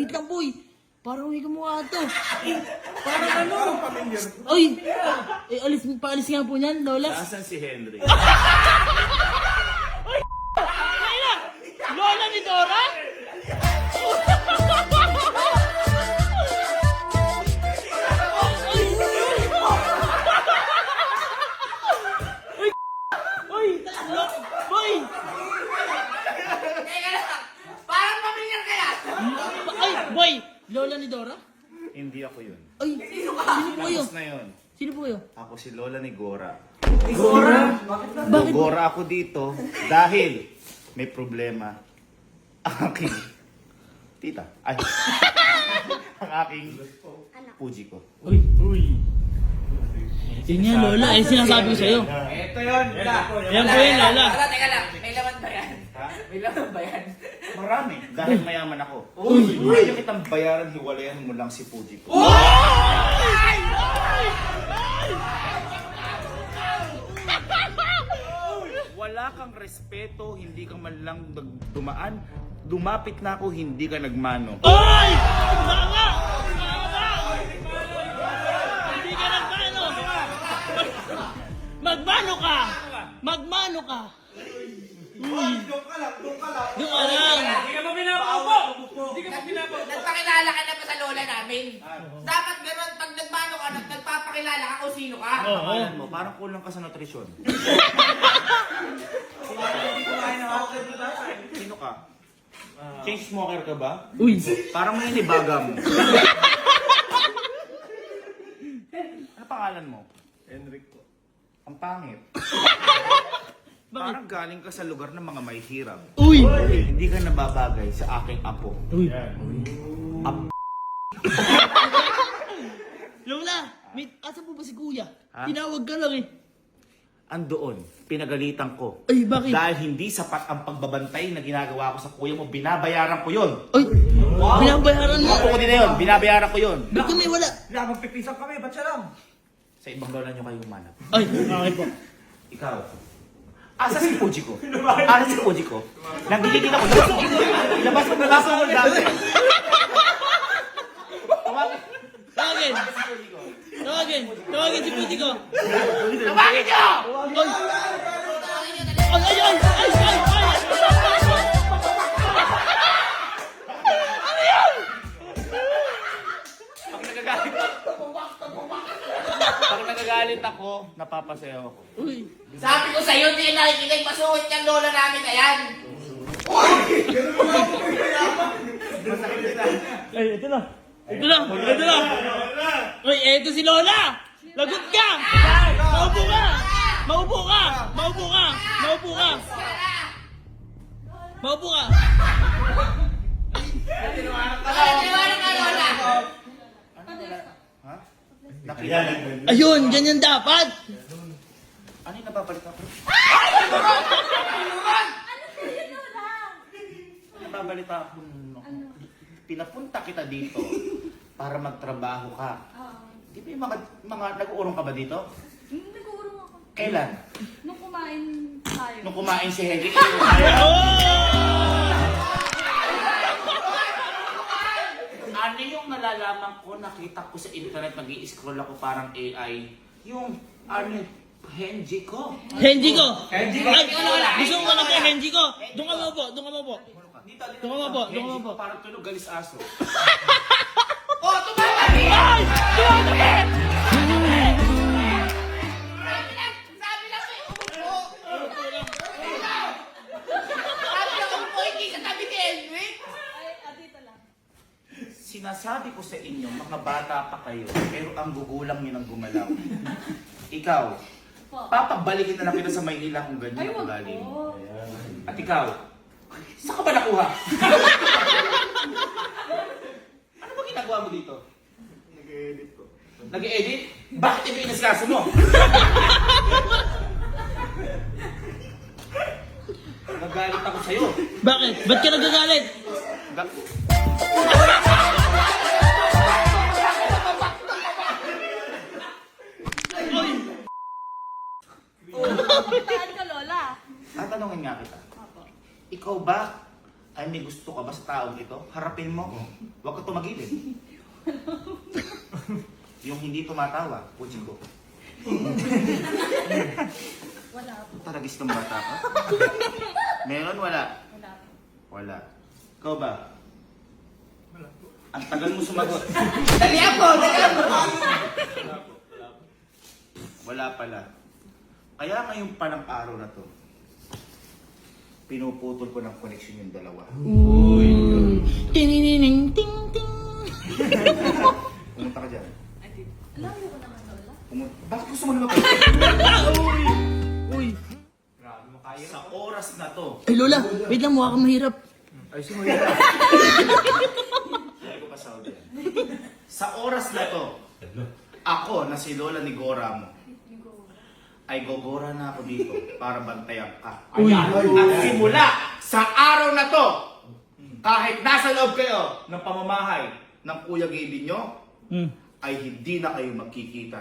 wait lang, boy. Parang may kamukha to. Parang ano? Ay! Paalis nga po niyan, Lola. Nasaan si Henry? Lola ni Dora? Boy! Teka lang, parang pamilyar kaya. Ay, boy! Lola ni Dora? Hindi ako yun. Ay, sino po kayo? Tapos na yun. Sino po kayo? Ako si Lola ni Gora. Bakit? Gora ako dito dahil may problema ang aking tita. Ay, ang aking puji ko. Uy! Yun nga, Lola. Ay, sinasabi ko sa'yo. Ito yun, wala. Yan po yun, Lola. Teka lang, may laman ba yan? May laman ba yan? Marami. Dahil mayaman ako. Ayaw kitang bayaran, hiwalayan mo lang si puji ko. Wala kang respeto, hindi ka man lang dumaan. Dumapit na ako, hindi ka nagmano. Ay! Tama! Hindi ka nagmano! Magmano ka! Magmano ka! Doon ka lang. Doon ka lang! Hindi ka pa pinapaupo. Hindi ka pa pinapaupo. Nagpakilala ka na ba sa lola namin? Dapat gano'n, pag nagmano ka, nagpapakilala ka kung sino ka. Pangalan mo, parang kulang ka sa nutrisyon. Sino ka? Chain smoker ka ba? Uy! Parang may nibaga mo. Ano pangalan mo? Henrik po. Ang pangit. Parang galing ka sa lugar ng mga may hirap. Uy! Hindi ka nababagay sa aking apo. Uy! Ap- Lola! Asa po ba si Kuya? Ha? Tinawag ka lang eh. Andoon, pinagalitan ko. Ay, bakit? Dahil hindi sapat ang pagbabantay na ginagawa ko sa kuya mo, binabayaran ko yun. Ay! Binabayaran mo! Apo ko din na yun, binabayaran ko yun. Ba't kami wala? Magpipisang kami, ba't siya lang? Sa ibang lola nyo kayo humanap. Ay! Okay po. Ikaw. Asa si Puji ko? Asa si Puji ko? Nagigigil ako. Labas mo mo dami. Tawagin! Tawagin si Puti ko! Tawagin nyo! Ay! Pag nagagalit ako, napapasayaw ako. Uy! Sabi ko sa'yo, hindi nakikinig, masuot yung lola namin na yan. Ay, ito na! Ito na! Ito na! Uy, eto si Lola! Lagot ka! Maupo ka! Maupo ka! Maupo ka! Maupo ka! Maupo ka! Tinawanan ka, lola. Ha? Nakita mo? Ayun! Ganyan dapat! Ano yung nababalita ko? Nababalita ako. Pinapunta kita dito para magtrabaho ka. Di ba yung mga nag-uurong ka ba dito? Nag-uurong ako. Kailan? Nung kumain tayo. Nung kumain si Henry. Ano yung nalalaman ko, nakita ko sa internet, nag-i-scroll ako parang AI, yung ano, Henry ko. Henji ko! Ay! Gusto mo ka kay Henji ko? Doon ka maupo! Doon ka maupo! Doon ka maupo! Doon ka Henry maupo! ko, parang tunog galis aso. Oh, tumama rin! Ay! Tumatakit! Sabi lang may umupo. Sabi lang umupo, hindi sa tabi ni Henrik. Ay, dito lang. Sinasabi ko sa inyo, mga bata pa kayo, pero ang gugulang nyo ng gumalaw. Ikaw, papabalikin na lang kita sa Maynila kung ganyan ang ugali mo. At ikaw, saan ka ba nakuha? Ano ba ginagawa mo dito? Nag-edit ko. Nag-i-edit? Bakit ito inaskaso mo? Nagalit ako sa'yo. Bakit? Ba't ka nagagalit? Saan ka, Lola? Tatanungin nga kita. Ikaw ba ay ay may gusto ka ba sa taong ito? Harapin mo. Huwag ka tumagilid. Yung hindi tumatawa, pusin ko. Wala po. Taragis ng bata ka? Meron, wala? Wala po. Wala. Ikaw ba? Wala po. Ang tagal mo sumagot. Dali ako! Wala pala. Kaya ngayong palang araw na to, pinuputol ko ng connection yung dalawa. Ting ting ting. Pumunta ka dyan. Layo ko naman wala. Bakit gusto mo lumapit? Uy. Sa oras na to, Ay Lola, wait lang, mukha kang mahirap. ay sumaya. Ay ko pa Saudi. Sa oras na to, ako na si Lola ni Gora mo, ay gogora na ako dito para bantayan ka. Uy. At simula sa araw na to, kahit nasa loob kayo ng pamamahay ng Kuya Gaby nyo, ay hindi na kayo magkikita.